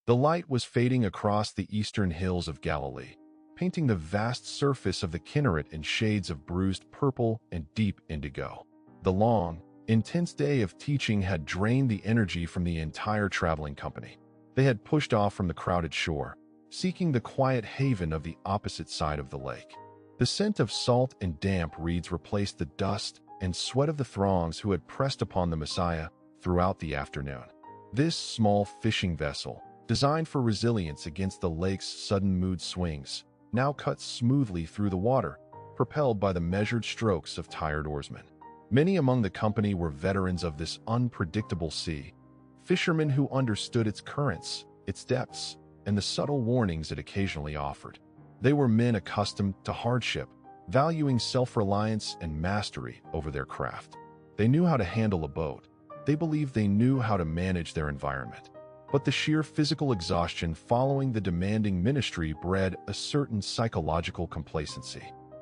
The light was fading across the eastern hills of Galilee, painting the vast surface of the Kinneret in shades of bruised purple and deep indigo. The long, intense day of teaching had drained the energy from the entire traveling company. They had pushed off from the crowded shore, seeking the quiet haven of the opposite side of the lake. The scent of salt and damp reeds replaced the dust and sweat of the throngs who had pressed upon the Messiah throughout the afternoon. This small fishing vessel, designed for resilience against the lake's sudden mood swings, now cut smoothly through the water, propelled by the measured strokes of tired oarsmen. Many among the company were veterans of this unpredictable sea, fishermen who understood its currents, its depths, and the subtle warnings it occasionally offered. They were men accustomed to hardship, valuing self-reliance and mastery over their craft. They knew how to handle a boat. They believed they knew how to manage their environment. But the sheer physical exhaustion following the demanding ministry bred a certain psychological complacency.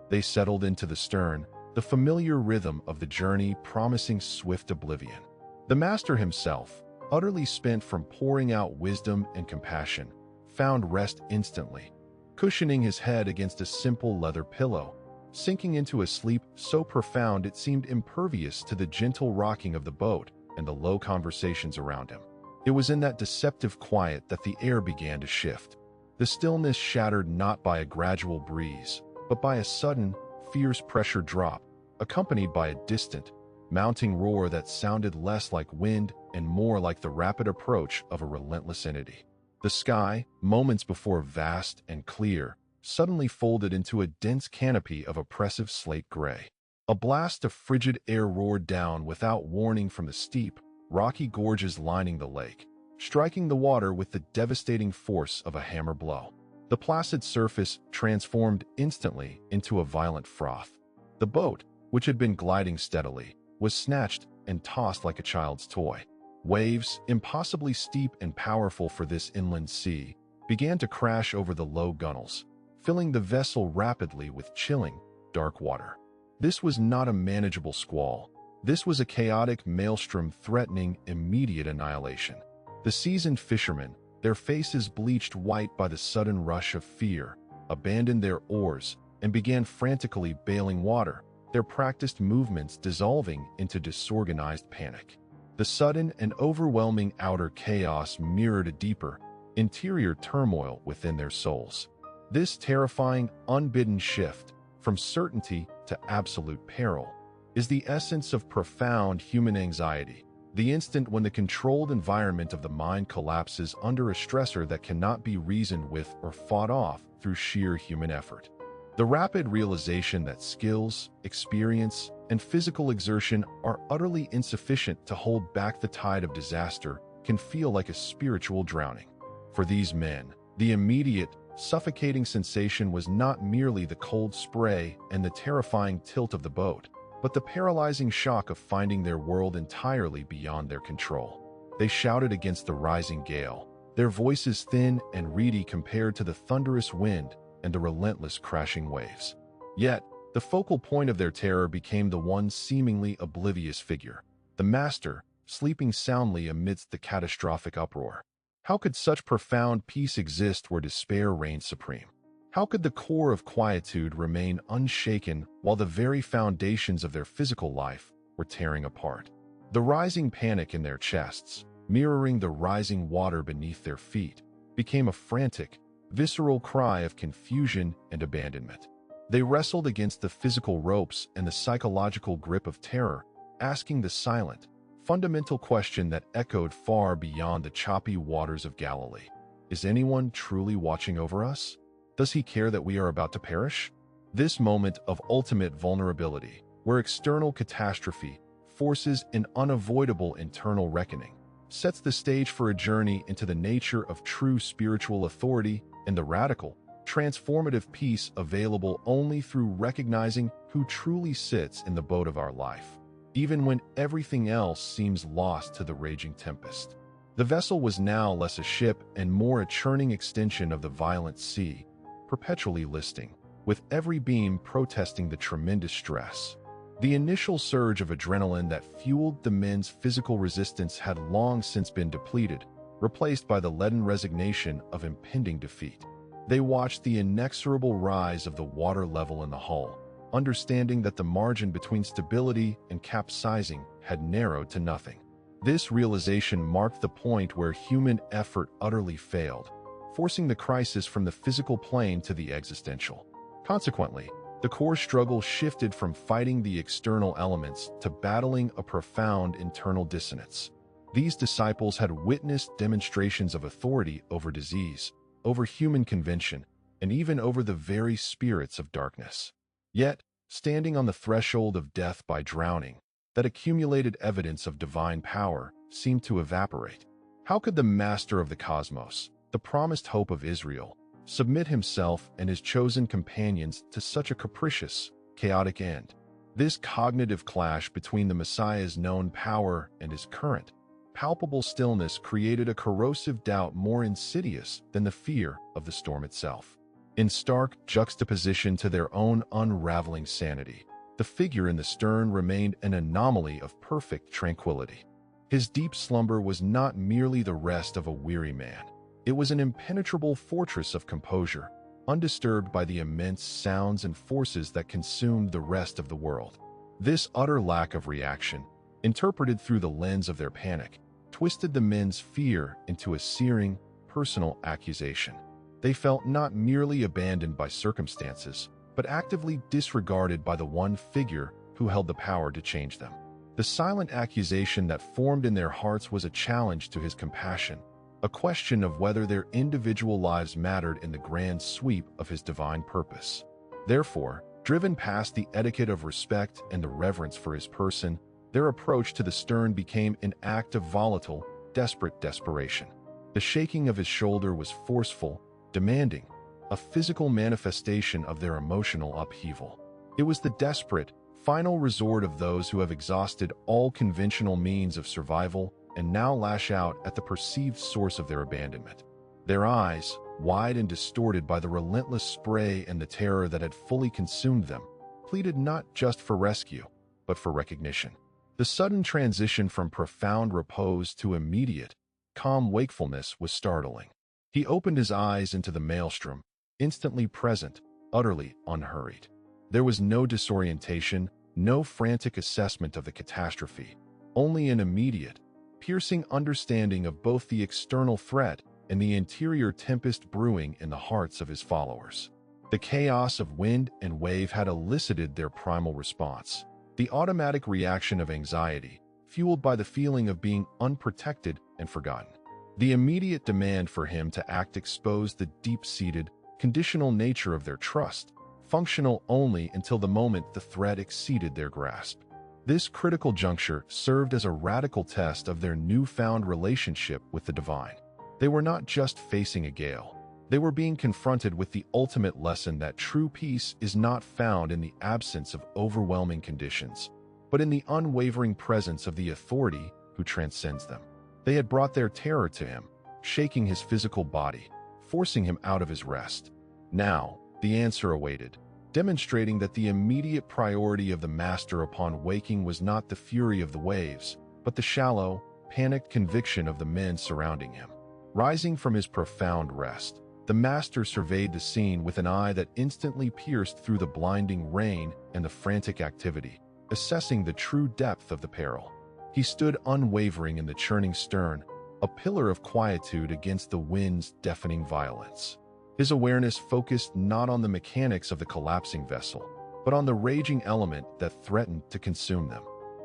They settled into the stern, the familiar rhythm of the journey promising swift oblivion. The master himself, utterly spent from pouring out wisdom and compassion, found rest instantly, cushioning his head against a simple leather pillow, sinking into a sleep so profound it seemed impervious to the gentle rocking of the boat and the low conversations around him. It was in that deceptive quiet that the air began to shift, the stillness shattered not by a gradual breeze, but by a sudden, fierce pressure drop, accompanied by a distant, mounting roar that sounded less like wind and more like the rapid approach of a relentless entity. The sky, moments before vast and clear, suddenly folded into a dense canopy of oppressive slate gray. A blast of frigid air roared down without warning from the steep, rocky gorges lining the lake, striking the water with the devastating force of a hammer blow. The placid surface transformed instantly into a violent froth. The boat, which had been gliding steadily, was snatched and tossed like a child's toy. Waves, impossibly steep and powerful for this inland sea, began to crash over the low gunwales, filling the vessel rapidly with chilling, dark water. This was not a manageable squall. This was a chaotic maelstrom threatening immediate annihilation. The seasoned fishermen, their faces bleached white by the sudden rush of fear, abandoned their oars and began frantically bailing water, their practiced movements dissolving into disorganized panic. The sudden and overwhelming outer chaos mirrored a deeper, interior turmoil within their souls. This terrifying, unbidden shift, from certainty to absolute peril, is the essence of profound human anxiety, the instant when the controlled environment of the mind collapses under a stressor that cannot be reasoned with or fought off through sheer human effort. The rapid realization that skills, experience, and physical exertion are utterly insufficient to hold back the tide of disaster can feel like a spiritual drowning. For these men, the immediate, suffocating sensation was not merely the cold spray and the terrifying tilt of the boat, but the paralyzing shock of finding their world entirely beyond their control. They shouted against the rising gale, their voices thin and reedy compared to the thunderous wind and the relentless crashing waves. Yet, the focal point of their terror became the one seemingly oblivious figure, the master, sleeping soundly amidst the catastrophic uproar. How could such profound peace exist where despair reigned supreme? How could the core of quietude remain unshaken while the very foundations of their physical life were tearing apart? The rising panic in their chests, mirroring the rising water beneath their feet, became a frantic, visceral cry of confusion and abandonment. They wrestled against the physical ropes and the psychological grip of terror, asking the silent, fundamental question that echoed far beyond the choppy waters of Galilee. Is anyone truly watching over us? Does he care that we are about to perish? This moment of ultimate vulnerability, where external catastrophe forces an unavoidable internal reckoning, sets the stage for a journey into the nature of true spiritual authority and the radical, transformative peace available only through recognizing who truly sits in the boat of our life, even when everything else seems lost to the raging tempest. The vessel was now less a ship and more a churning extension of the violent sea, perpetually listing, with every beam protesting the tremendous stress. The initial surge of adrenaline that fueled the men's physical resistance had long since been depleted, replaced by the leaden resignation of impending defeat. They watched the inexorable rise of the water level in the hull, understanding that the margin between stability and capsizing had narrowed to nothing. This realization marked the point where human effort utterly failed, forcing the crisis from the physical plane to the existential. Consequently, the core struggle shifted from fighting the external elements to battling a profound internal dissonance. These disciples had witnessed demonstrations of authority over disease, over human convention, and even over the very spirits of darkness. Yet, standing on the threshold of death by drowning, that accumulated evidence of divine power seemed to evaporate. How could the master of the cosmos, the promised hope of Israel, submit himself and his chosen companions to such a capricious, chaotic end? This cognitive clash between the Messiah's known power and his current, palpable stillness created a corrosive doubt more insidious than the fear of the storm itself. In stark juxtaposition to their own unraveling sanity, the figure in the stern remained an anomaly of perfect tranquility. His deep slumber was not merely the rest of a weary man. It was an impenetrable fortress of composure, undisturbed by the immense sounds and forces that consumed the rest of the world. This utter lack of reaction, interpreted through the lens of their panic, twisted the men's fear into a searing, personal accusation. They felt not merely abandoned by circumstances, but actively disregarded by the one figure who held the power to change them. The silent accusation that formed in their hearts was a challenge to his compassion, a question of whether their individual lives mattered in the grand sweep of his divine purpose. Therefore, driven past the etiquette of respect and the reverence for his person, their approach to the stern became an act of volatile, desperate desperation. The shaking of his shoulder was forceful, demanding, a physical manifestation of their emotional upheaval. It was the desperate, final resort of those who have exhausted all conventional means of survival and now lash out at the perceived source of their abandonment. Their eyes, wide and distorted by the relentless spray and the terror that had fully consumed them, pleaded not just for rescue, but for recognition. The sudden transition from profound repose to immediate, calm wakefulness was startling. He opened his eyes into the maelstrom, instantly present, utterly unhurried. There was no disorientation, no frantic assessment of the catastrophe, only an immediate, piercing understanding of both the external threat and the interior tempest brewing in the hearts of his followers. The chaos of wind and wave had elicited their primal response, the automatic reaction of anxiety, fueled by the feeling of being unprotected and forgotten. The immediate demand for him to act exposed the deep-seated, conditional nature of their trust, functional only until the moment the threat exceeded their grasp. This critical juncture served as a radical test of their newfound relationship with the divine. They were not just facing a gale. They were being confronted with the ultimate lesson that true peace is not found in the absence of overwhelming conditions, but in the unwavering presence of the authority who transcends them. They had brought their terror to him, shaking his physical body, forcing him out of his rest. Now, the answer awaited, demonstrating that the immediate priority of the master upon waking was not the fury of the waves, but the shallow, panicked conviction of the men surrounding him. Rising from his profound rest, the master surveyed the scene with an eye that instantly pierced through the blinding rain and the frantic activity, assessing the true depth of the peril. He stood unwavering in the churning stern, a pillar of quietude against the wind's deafening violence. His awareness focused not on the mechanics of the collapsing vessel, but on the raging element that threatened to consume them.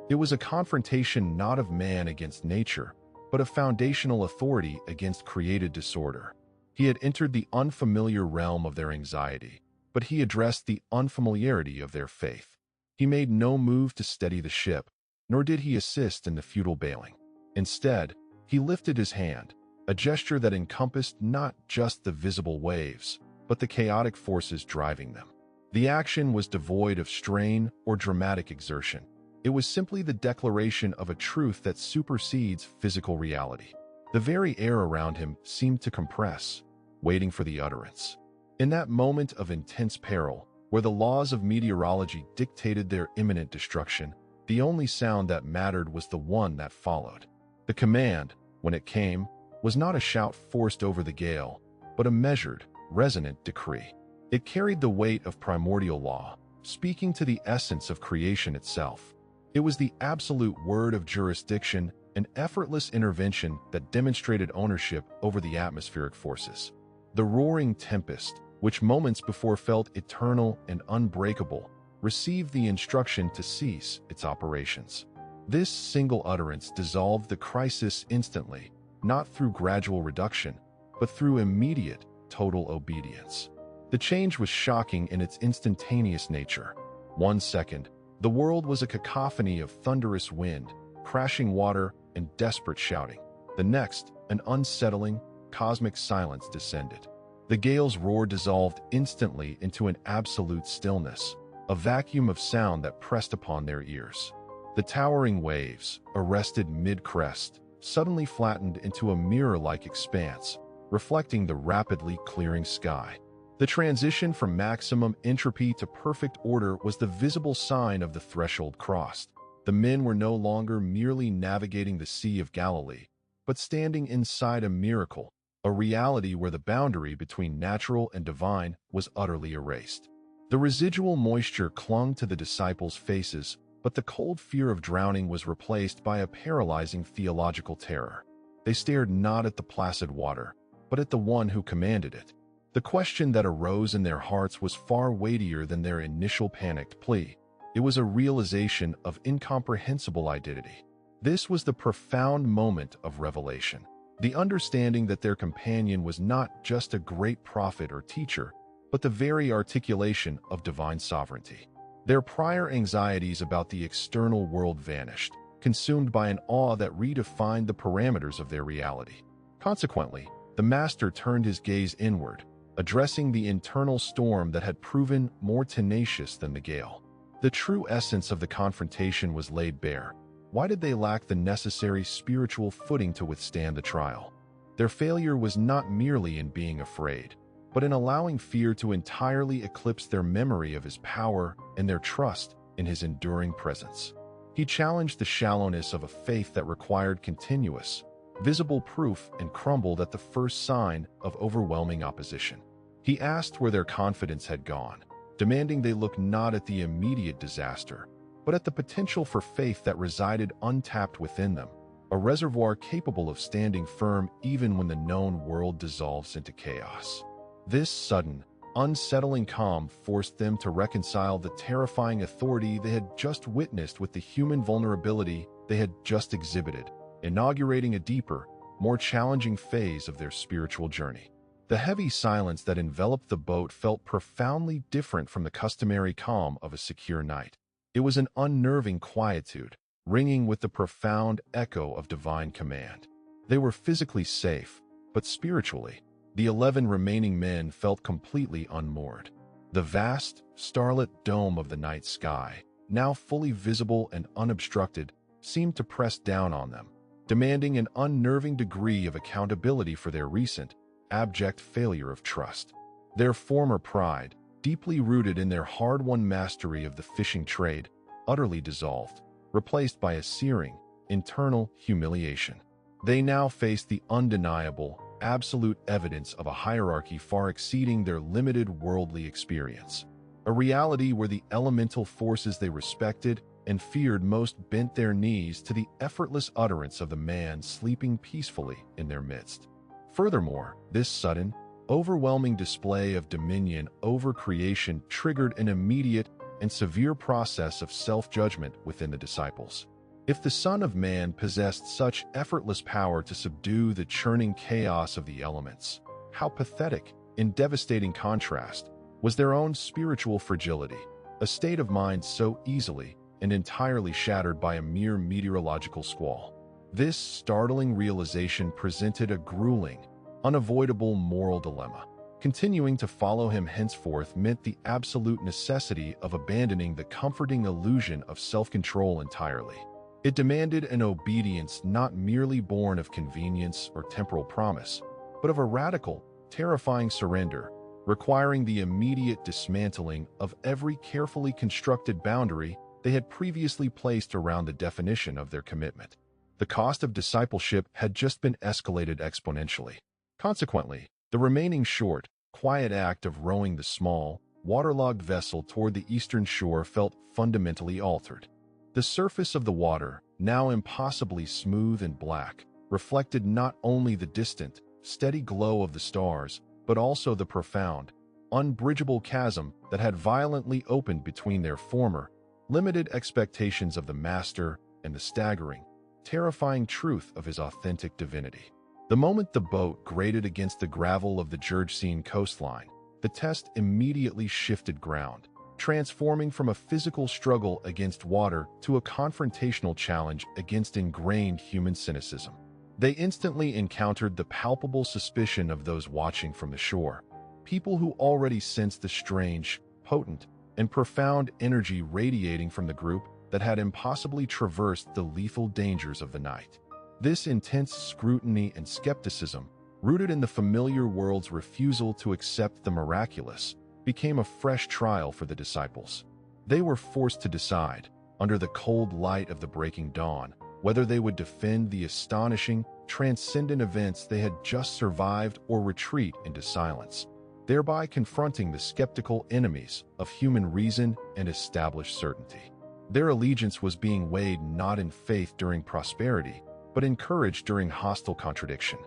It was a confrontation not of man against nature, but of foundational authority against created disorder. He had entered the unfamiliar realm of their anxiety, but he addressed the unfamiliarity of their faith. He made no move to steady the ship, nor did he assist in the futile bailing. Instead, he lifted his hand, a gesture that encompassed not just the visible waves, but the chaotic forces driving them. The action was devoid of strain or dramatic exertion. It was simply the declaration of a truth that supersedes physical reality. The very air around him seemed to compress, waiting for the utterance. In that moment of intense peril, where the laws of meteorology dictated their imminent destruction, the only sound that mattered was the one that followed. The command, when it came, was not a shout forced over the gale, but a measured, resonant decree. It carried the weight of primordial law, speaking to the essence of creation itself. It was the absolute word of jurisdiction, an effortless intervention that demonstrated ownership over the atmospheric forces. The roaring tempest, which moments before felt eternal and unbreakable, received the instruction to cease its operations. This single utterance dissolved the crisis instantly, not through gradual reduction, but through immediate, total obedience. The change was shocking in its instantaneous nature. 1 second, the world was a cacophony of thunderous wind, crashing water, and desperate shouting. The next, an unsettling, cosmic silence descended. The gale's roar dissolved instantly into an absolute stillness, a vacuum of sound that pressed upon their ears. The towering waves, arrested mid-crest, suddenly flattened into a mirror-like expanse, reflecting the rapidly clearing sky. The transition from maximum entropy to perfect order was the visible sign of the threshold crossed. The men were no longer merely navigating the Sea of Galilee, but standing inside a miracle, a reality where the boundary between natural and divine was utterly erased. The residual moisture clung to the disciples' faces, but the cold fear of drowning was replaced by a paralyzing theological terror. They stared not at the placid water, but at the one who commanded it. The question that arose in their hearts was far weightier than their initial panicked plea. It was a realization of incomprehensible identity. This was the profound moment of revelation. The understanding that their companion was not just a great prophet or teacher, but the very articulation of divine sovereignty. Their prior anxieties about the external world vanished, consumed by an awe that redefined the parameters of their reality. Consequently, the master turned his gaze inward, addressing the internal storm that had proven more tenacious than the gale. The true essence of the confrontation was laid bare. Why did they lack the necessary spiritual footing to withstand the trial? Their failure was not merely in being afraid, but in allowing fear to entirely eclipse their memory of his power and their trust in his enduring presence. He challenged the shallowness of a faith that required continuous, visible proof and crumbled at the first sign of overwhelming opposition. He asked where their confidence had gone, demanding they look not at the immediate disaster, but at the potential for faith that resided untapped within them, a reservoir capable of standing firm even when the known world dissolves into chaos. This sudden, unsettling calm forced them to reconcile the terrifying authority they had just witnessed with the human vulnerability they had just exhibited, inaugurating a deeper, more challenging phase of their spiritual journey. The heavy silence that enveloped the boat felt profoundly different from the customary calm of a secure night. It was an unnerving quietude, ringing with the profound echo of divine command. They were physically safe, but spiritually, the 11 remaining men felt completely unmoored. The vast, starlit dome of the night sky, now fully visible and unobstructed, seemed to press down on them, demanding an unnerving degree of accountability for their recent, abject failure of trust. Their former pride, deeply rooted in their hard-won mastery of the fishing trade, utterly dissolved, replaced by a searing, internal humiliation. They now faced the undeniable, absolute evidence of a hierarchy far exceeding their limited worldly experience. A reality where the elemental forces they respected and feared most bent their knees to the effortless utterance of the man sleeping peacefully in their midst. Furthermore, this sudden, overwhelming display of dominion over creation triggered an immediate and severe process of self-judgment within the disciples. If the Son of Man possessed such effortless power to subdue the churning chaos of the elements, how pathetic, in devastating contrast, was their own spiritual fragility, a state of mind so easily and entirely shattered by a mere meteorological squall. This startling realization presented a grueling, unavoidable moral dilemma. Continuing to follow him henceforth meant the absolute necessity of abandoning the comforting illusion of self-control entirely. It demanded an obedience not merely born of convenience or temporal promise, but of a radical, terrifying surrender, requiring the immediate dismantling of every carefully constructed boundary they had previously placed around the definition of their commitment. The cost of discipleship had just been escalated exponentially. Consequently, the remaining short, quiet act of rowing the small, waterlogged vessel toward the eastern shore felt fundamentally altered. The surface of the water, now impossibly smooth and black, reflected not only the distant, steady glow of the stars, but also the profound, unbridgeable chasm that had violently opened between their former, limited expectations of the Master and the staggering, terrifying truth of his authentic divinity. The moment the boat grated against the gravel of the Georgian coastline, the test immediately shifted ground, transforming from a physical struggle against water to a confrontational challenge against ingrained human cynicism. They instantly encountered the palpable suspicion of those watching from the shore, people who already sensed the strange, potent, and profound energy radiating from the group that had impossibly traversed the lethal dangers of the night. This intense scrutiny and skepticism, rooted in the familiar world's refusal to accept the miraculous, became a fresh trial for the disciples. They were forced to decide, under the cold light of the breaking dawn, whether they would defend the astonishing, transcendent events they had just survived or retreat into silence, thereby confronting the skeptical enemies of human reason and established certainty. Their allegiance was being weighed not in faith during prosperity, but in courage during hostile contradiction.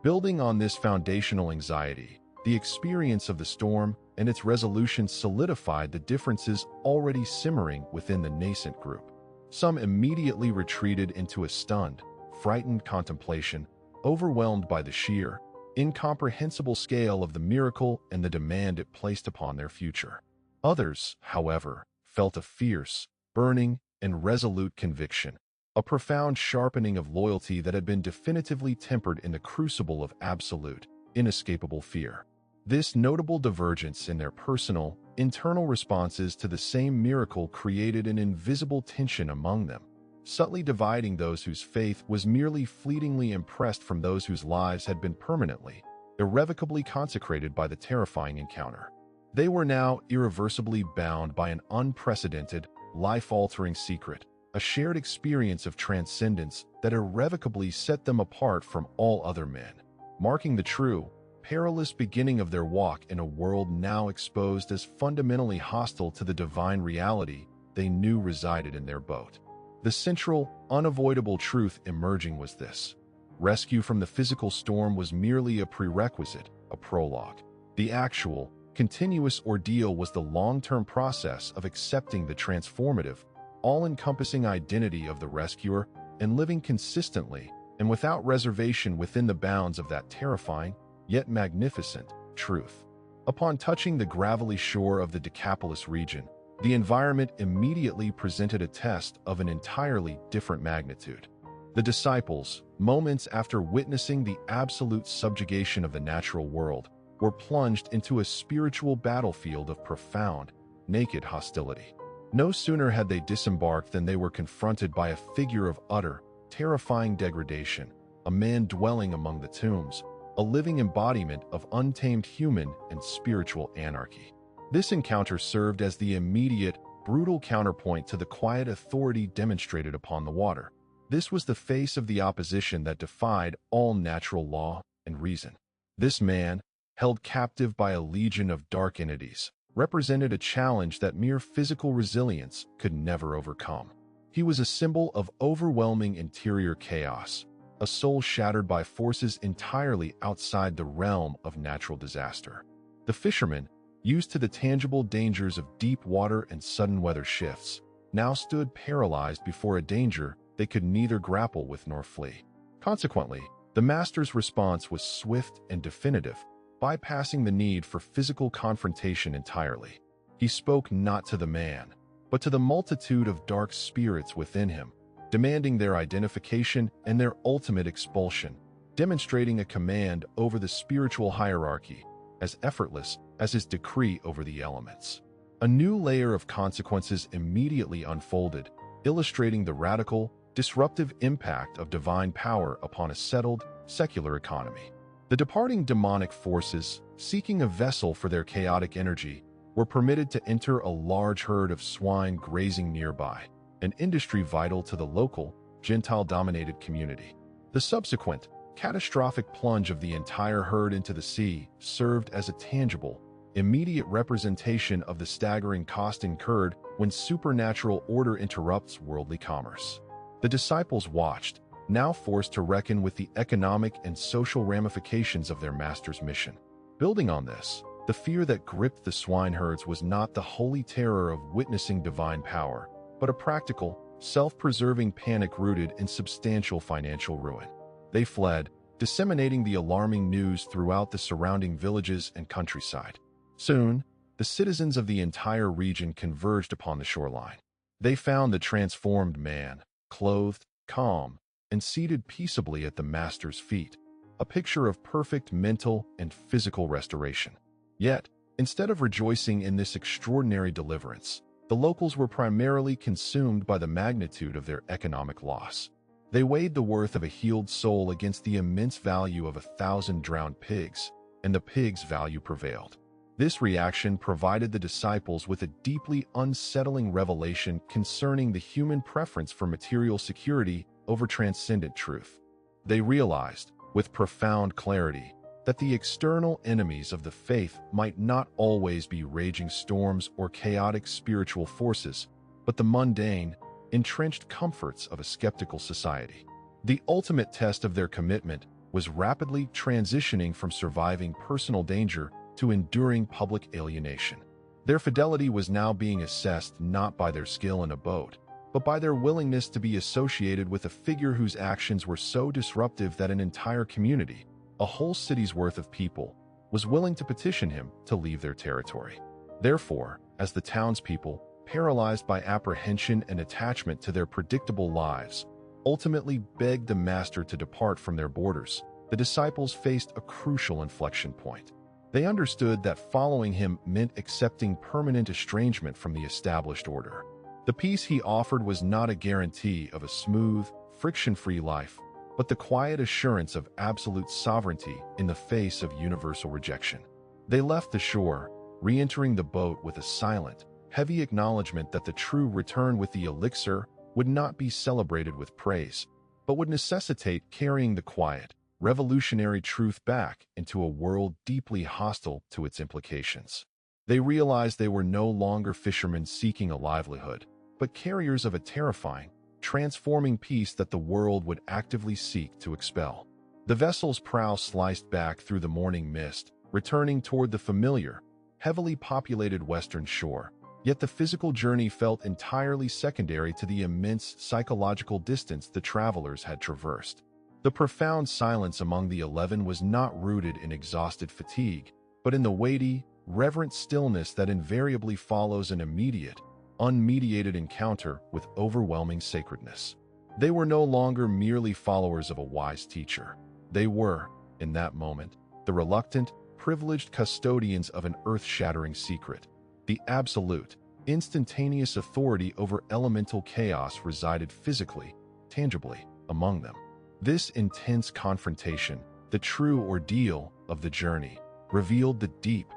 Building on this foundational anxiety, the experience of the storm and its resolution solidified the differences already simmering within the nascent group. Some immediately retreated into a stunned, frightened contemplation, overwhelmed by the sheer, incomprehensible scale of the miracle and the demand it placed upon their future. Others, however, felt a fierce, burning, and resolute conviction, a profound sharpening of loyalty that had been definitively tempered in the crucible of absolute, inescapable fear. This notable divergence in their personal, internal responses to the same miracle created an invisible tension among them, subtly dividing those whose faith was merely fleetingly impressed from those whose lives had been permanently, irrevocably consecrated by the terrifying encounter. They were now irreversibly bound by an unprecedented, life-altering secret, a shared experience of transcendence that irrevocably set them apart from all other men, marking the true, perilous beginning of their walk in a world now exposed as fundamentally hostile to the divine reality they knew resided in their boat. The central, unavoidable truth emerging was this: rescue from the physical storm was merely a prerequisite, a prologue. The actual, continuous ordeal was the long-term process of accepting the transformative, all-encompassing identity of the rescuer and living consistently and without reservation within the bounds of that terrifying, yet magnificent, truth. Upon touching the gravelly shore of the Decapolis region, the environment immediately presented a test of an entirely different magnitude. The disciples, moments after witnessing the absolute subjugation of the natural world, were plunged into a spiritual battlefield of profound, naked hostility. No sooner had they disembarked than they were confronted by a figure of utter, terrifying degradation, a man dwelling among the tombs, a living embodiment of untamed human and spiritual anarchy. This encounter served as the immediate, brutal counterpoint to the quiet authority demonstrated upon the water. This was the face of the opposition that defied all natural law and reason. This man, held captive by a legion of dark entities, represented a challenge that mere physical resilience could never overcome. He was a symbol of overwhelming interior chaos, a soul shattered by forces entirely outside the realm of natural disaster. The fishermen, used to the tangible dangers of deep water and sudden weather shifts, now stood paralyzed before a danger they could neither grapple with nor flee. Consequently, the master's response was swift and definitive, bypassing the need for physical confrontation entirely. He spoke not to the man, but to the multitude of dark spirits within him, demanding their identification and their ultimate expulsion, demonstrating a command over the spiritual hierarchy, as effortless as his decree over the elements. A new layer of consequences immediately unfolded, illustrating the radical, disruptive impact of divine power upon a settled, secular economy. The departing demonic forces, seeking a vessel for their chaotic energy, were permitted to enter a large herd of swine grazing nearby, an industry vital to the local, Gentile-dominated community. The subsequent, catastrophic plunge of the entire herd into the sea served as a tangible, immediate representation of the staggering cost incurred when supernatural order interrupts worldly commerce. The disciples watched, now forced to reckon with the economic and social ramifications of their master's mission. Building on this, the fear that gripped the swineherds was not the holy terror of witnessing divine power, but a practical, self-preserving panic rooted in substantial financial ruin. They fled, disseminating the alarming news throughout the surrounding villages and countryside. Soon, the citizens of the entire region converged upon the shoreline. They found the transformed man, clothed, calm, and seated peaceably at the master's feet, a picture of perfect mental and physical restoration. Yet, instead of rejoicing in this extraordinary deliverance, the locals were primarily consumed by the magnitude of their economic loss. They weighed the worth of a healed soul against the immense value of 1,000 drowned pigs, and the pigs' value prevailed. This reaction provided the disciples with a deeply unsettling revelation concerning the human preference for material security over transcendent truth. They realized, with profound clarity, that the external enemies of the faith might not always be raging storms or chaotic spiritual forces, but the mundane, entrenched comforts of a skeptical society. The ultimate test of their commitment was rapidly transitioning from surviving personal danger to enduring public alienation. Their fidelity was now being assessed not by their skill in a boat, but by their willingness to be associated with a figure whose actions were so disruptive that an entire community, a whole city's worth of people, was willing to petition him to leave their territory. Therefore, as the townspeople, paralyzed by apprehension and attachment to their predictable lives, ultimately begged the master to depart from their borders, the disciples faced a crucial inflection point. They understood that following him meant accepting permanent estrangement from the established order. The peace he offered was not a guarantee of a smooth, friction-free life, but the quiet assurance of absolute sovereignty in the face of universal rejection. They left the shore, re-entering the boat with a silent, heavy acknowledgement that the true return with the elixir would not be celebrated with praise, but would necessitate carrying the quiet, revolutionary truth back into a world deeply hostile to its implications. They realized they were no longer fishermen seeking a livelihood, but carriers of a terrifying, transforming peace that the world would actively seek to expel. The vessel's prow sliced back through the morning mist, returning toward the familiar, heavily populated western shore, yet the physical journey felt entirely secondary to the immense psychological distance the travelers had traversed. The profound silence among the 11 was not rooted in exhausted fatigue, but in the weighty, reverent stillness that invariably follows an immediate, unmediated encounter with overwhelming sacredness. They were no longer merely followers of a wise teacher. They were, in that moment, the reluctant, privileged custodians of an earth-shattering secret. The absolute, instantaneous authority over elemental chaos resided physically, tangibly, among them. This intense confrontation, the true ordeal of the journey, revealed the deep,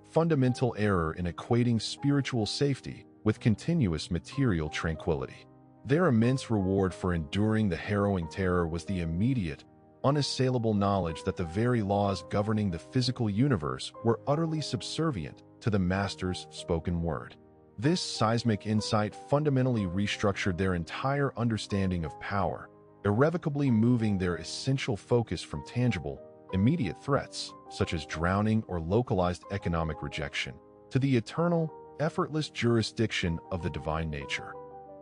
fundamental error in equating spiritual safety with continuous material tranquility. Their immense reward for enduring the harrowing terror was the immediate, unassailable knowledge that the very laws governing the physical universe were utterly subservient to the Master's spoken word. This seismic insight fundamentally restructured their entire understanding of power, irrevocably moving their essential focus from tangible, immediate threats, such as drowning or localized economic rejection, to the eternal, effortless jurisdiction of the divine nature.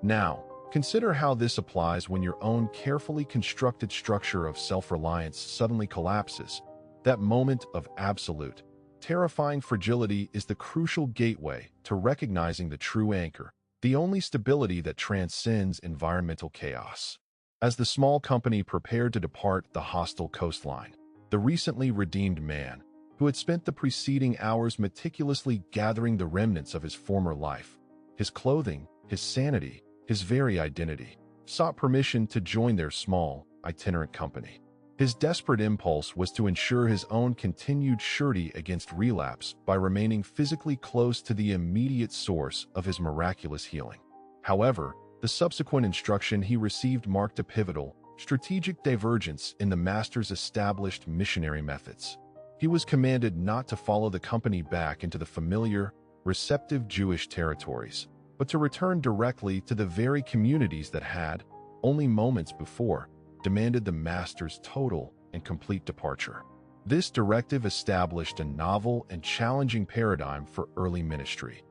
Now, consider how this applies when your own carefully constructed structure of self-reliance suddenly collapses. That moment of absolute, terrifying fragility is the crucial gateway to recognizing the true anchor, the only stability that transcends environmental chaos. As the small company prepared to depart the hostile coastline, the recently redeemed man, who had spent the preceding hours meticulously gathering the remnants of his former life, his clothing, his sanity, his very identity, sought permission to join their small, itinerant company. His desperate impulse was to ensure his own continued surety against relapse by remaining physically close to the immediate source of his miraculous healing. However, The subsequent instruction he received marked a pivotal, strategic divergence in the master's established missionary methods. He was commanded not to follow the company back into the familiar, receptive Jewish territories, but to return directly to the very communities that had, only moments before, demanded the master's total and complete departure. This directive established a novel and challenging paradigm for early ministry,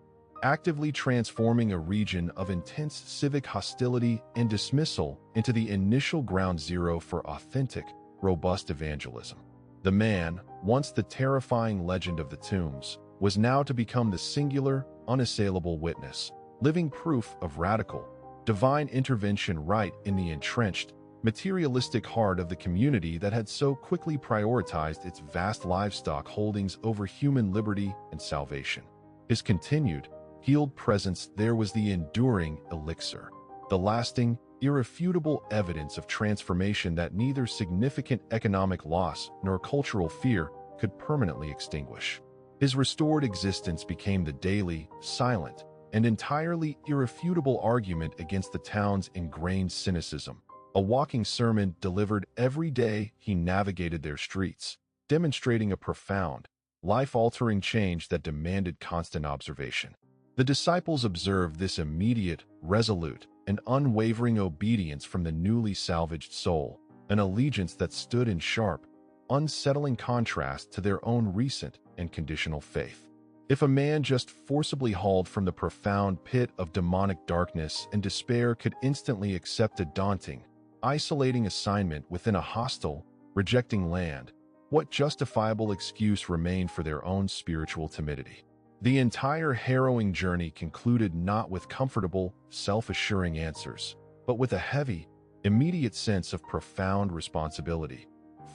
actively transforming a region of intense civic hostility and dismissal into the initial ground zero for authentic, robust evangelism. The man, once the terrifying legend of the tombs, was now to become the singular, unassailable witness, living proof of radical, divine intervention right in the entrenched, materialistic heart of the community that had so quickly prioritized its vast livestock holdings over human liberty and salvation. His continued, healed presence there was the enduring elixir, the lasting, irrefutable evidence of transformation that neither significant economic loss nor cultural fear could permanently extinguish. His restored existence became the daily, silent, and entirely irrefutable argument against the town's ingrained cynicism, a walking sermon delivered every day he navigated their streets, demonstrating a profound, life-altering change that demanded constant observation. The disciples observed this immediate, resolute, and unwavering obedience from the newly salvaged soul, an allegiance that stood in sharp, unsettling contrast to their own recent and conditional faith. If a man just forcibly hauled from the profound pit of demonic darkness and despair could instantly accept a daunting, isolating assignment within a hostile, rejecting land, what justifiable excuse remained for their own spiritual timidity? The entire harrowing journey concluded not with comfortable, self-assuring answers, but with a heavy, immediate sense of profound responsibility,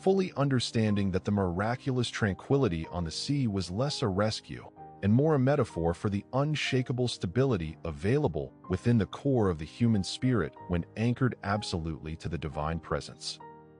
fully understanding that the miraculous tranquility on the sea was less a rescue and more a metaphor for the unshakable stability available within the core of the human spirit when anchored absolutely to the divine presence.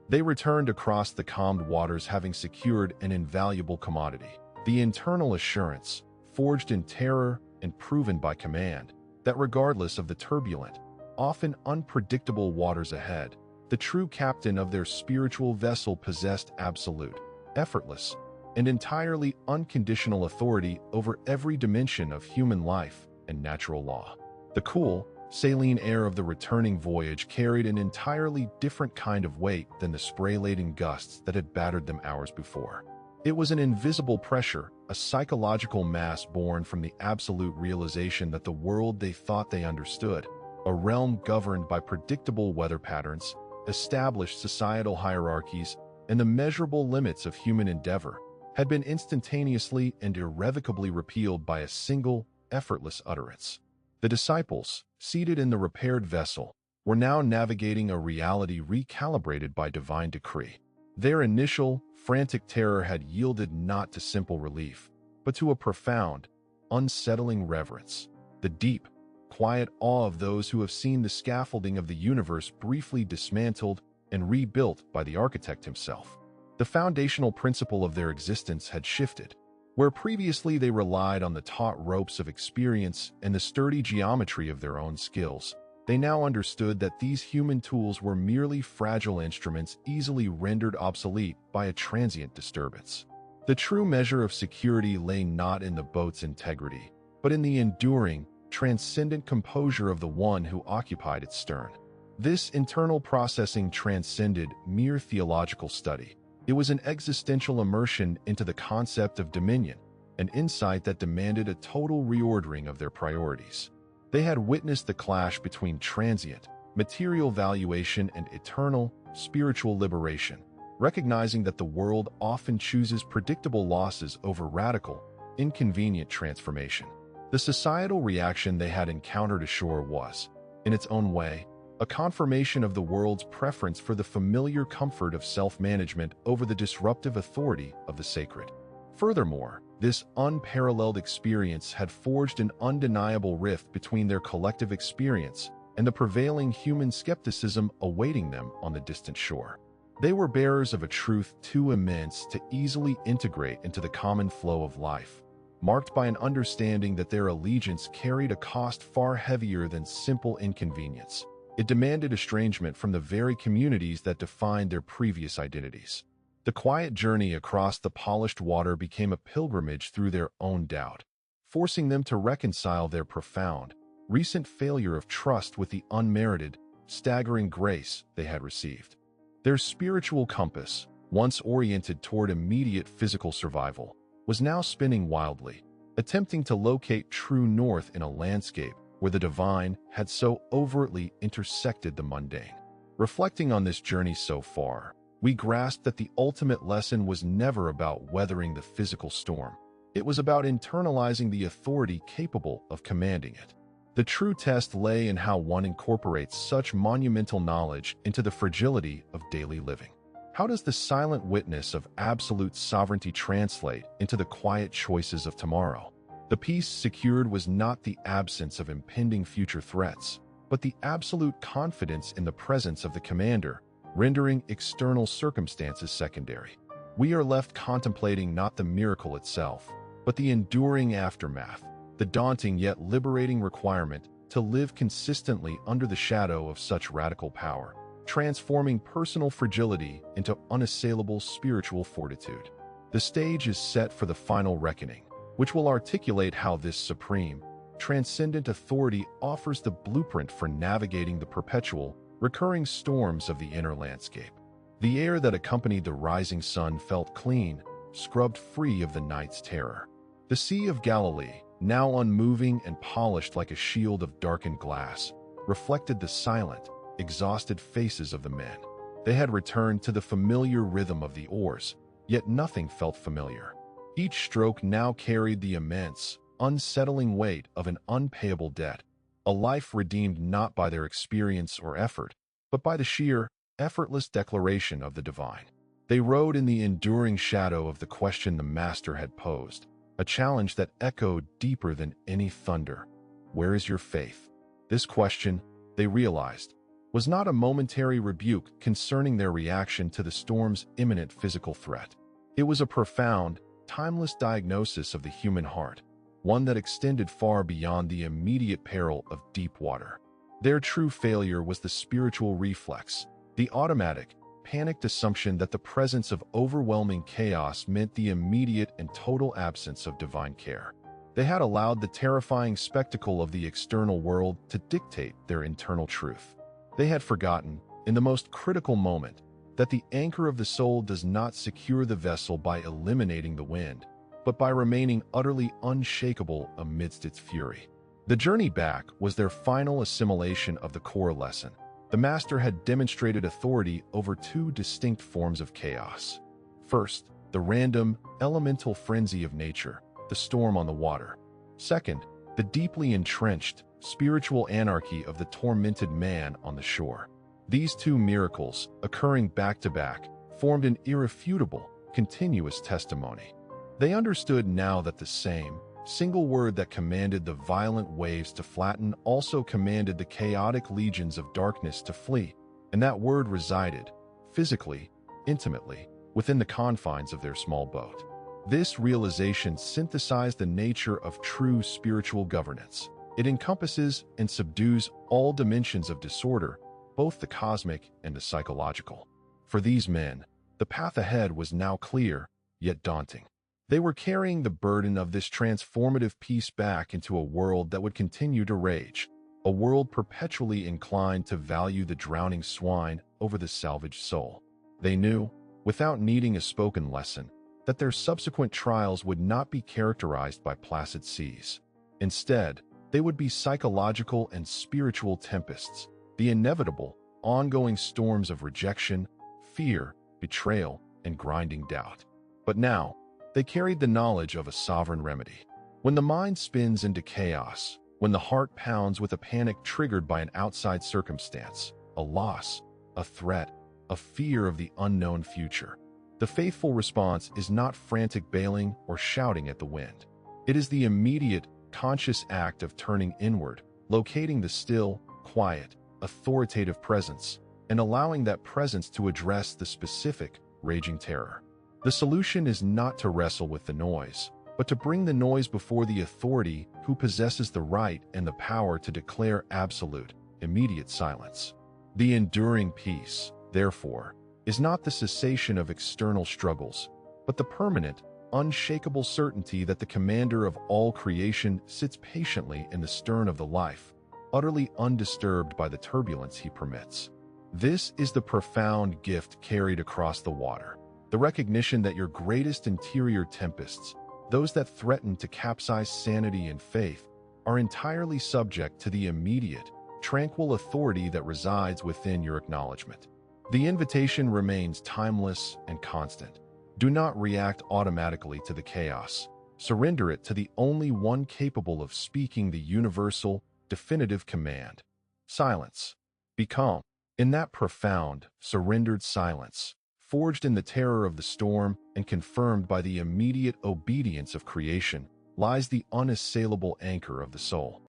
They returned across the calmed waters having secured an invaluable commodity, the internal assurance, forged in terror and proven by command, that regardless of the turbulent, often unpredictable waters ahead, the true captain of their spiritual vessel possessed absolute, effortless, and entirely unconditional authority over every dimension of human life and natural law. The cool, saline air of the returning voyage carried an entirely different kind of weight than the spray-laden gusts that had battered them hours before. It was an invisible pressure, a psychological mass born from the absolute realization that the world they thought they understood, a realm governed by predictable weather patterns, established societal hierarchies, and the measurable limits of human endeavor, had been instantaneously and irrevocably repealed by a single, effortless utterance. The disciples, seated in the repaired vessel, were now navigating a reality recalibrated by divine decree. Their initial, frantic terror had yielded not to simple relief, but to a profound, unsettling reverence, the deep, quiet awe of those who have seen the scaffolding of the universe briefly dismantled and rebuilt by the architect himself. The foundational principle of their existence had shifted. Where previously they relied on the taut ropes of experience and the sturdy geometry of their own skills, they now understood that these human tools were merely fragile instruments easily rendered obsolete by a transient disturbance. The true measure of security lay not in the boat's integrity, but in the enduring, transcendent composure of the one who occupied its stern. This internal processing transcended mere theological study. It was an existential immersion into the concept of dominion, an insight that demanded a total reordering of their priorities. They had witnessed the clash between transient, material valuation and eternal, spiritual liberation, recognizing that the world often chooses predictable losses over radical, inconvenient transformation. The societal reaction they had encountered ashore was, in its own way, a confirmation of the world's preference for the familiar comfort of self-management over the disruptive authority of the sacred. Furthermore, this unparalleled experience had forged an undeniable rift between their collective experience and the prevailing human skepticism awaiting them on the distant shore. They were bearers of a truth too immense to easily integrate into the common flow of life. marked by an understanding that their allegiance carried a cost far heavier than simple inconvenience. It demanded estrangement from the very communities that defined their previous identities. The quiet journey across the polished water became a pilgrimage through their own doubt, forcing them to reconcile their profound, recent failure of trust with the unmerited, staggering grace they had received. Their spiritual compass, once oriented toward immediate physical survival, was now spinning wildly, attempting to locate true north in a landscape where the divine had so overtly intersected the mundane. Reflecting on this journey so far, we grasped that the ultimate lesson was never about weathering the physical storm. It was about internalizing the authority capable of commanding it. The true test lay in how one incorporates such monumental knowledge into the fragility of daily living. How does the silent witness of absolute sovereignty translate into the quiet choices of tomorrow? The peace secured was not the absence of impending future threats, but the absolute confidence in the presence of the commander, rendering external circumstances secondary. We are left contemplating not the miracle itself, but the enduring aftermath, the daunting yet liberating requirement to live consistently under the shadow of such radical power, transforming personal fragility into unassailable spiritual fortitude. The stage is set for the final reckoning, which will articulate how this supreme, transcendent authority offers the blueprint for navigating the perpetual, recurring storms of the inner landscape. The air that accompanied the rising sun felt clean, scrubbed free of the night's terror. The Sea of Galilee, now unmoving and polished like a shield of darkened glass, reflected the silent, exhausted faces of the men. They had returned to the familiar rhythm of the oars, yet nothing felt familiar. Each stroke now carried the immense, unsettling weight of an unpayable debt, a life redeemed not by their experience or effort, but by the sheer, effortless declaration of the divine. They rode in the enduring shadow of the question the master had posed, a challenge that echoed deeper than any thunder. Where is your faith? This question, they realized, was not a momentary rebuke concerning their reaction to the storm's imminent physical threat. It was a profound, timeless diagnosis of the human heart, one that extended far beyond the immediate peril of deep water. Their true failure was the spiritual reflex, the automatic, panicked assumption that the presence of overwhelming chaos meant the immediate and total absence of divine care. They had allowed the terrifying spectacle of the external world to dictate their internal truth. They had forgotten, in the most critical moment, that the anchor of the soul does not secure the vessel by eliminating the wind, but by remaining utterly unshakable amidst its fury. The journey back was their final assimilation of the core lesson. The master had demonstrated authority over two distinct forms of chaos. First, the random, elemental frenzy of nature, the storm on the water. Second, the deeply entrenched, spiritual anarchy of the tormented man on the shore. These two miracles, occurring back-to-back, formed an irrefutable, continuous testimony. They understood now that the same, single word that commanded the violent waves to flatten also commanded the chaotic legions of darkness to flee, and that word resided, physically, intimately, within the confines of their small boat. This realization synthesized the nature of true spiritual governance. It encompasses and subdues all dimensions of disorder, both the cosmic and the psychological. For these men, the path ahead was now clear, yet daunting. They were carrying the burden of this transformative peace back into a world that would continue to rage, a world perpetually inclined to value the drowning swine over the salvaged soul. They knew, without needing a spoken lesson, that their subsequent trials would not be characterized by placid seas. Instead, they would be psychological and spiritual tempests, the inevitable, ongoing storms of rejection, fear, betrayal, and grinding doubt. But now, they carried the knowledge of a sovereign remedy. When the mind spins into chaos, when the heart pounds with a panic triggered by an outside circumstance, a loss, a threat, a fear of the unknown future, the faithful response is not frantic bailing or shouting at the wind. It is the immediate, conscious act of turning inward, locating the still, quiet, authoritative presence, and allowing that presence to address the specific, raging terror. The solution is not to wrestle with the noise, but to bring the noise before the authority who possesses the right and the power to declare absolute, immediate silence. The enduring peace, therefore, is not the cessation of external struggles, but the permanent, unshakable certainty that the commander of all creation sits patiently in the stern of the life, utterly undisturbed by the turbulence he permits. This is the profound gift carried across the water, the recognition that your greatest interior tempests, those that threaten to capsize sanity and faith, are entirely subject to the immediate, tranquil authority that resides within your acknowledgement. The invitation remains timeless and constant. Do not react automatically to the chaos. Surrender it to the only one capable of speaking the universal, definitive command. Silence. Be calm. In that profound, surrendered silence, forged in the terror of the storm and confirmed by the immediate obedience of creation, lies the unassailable anchor of the soul.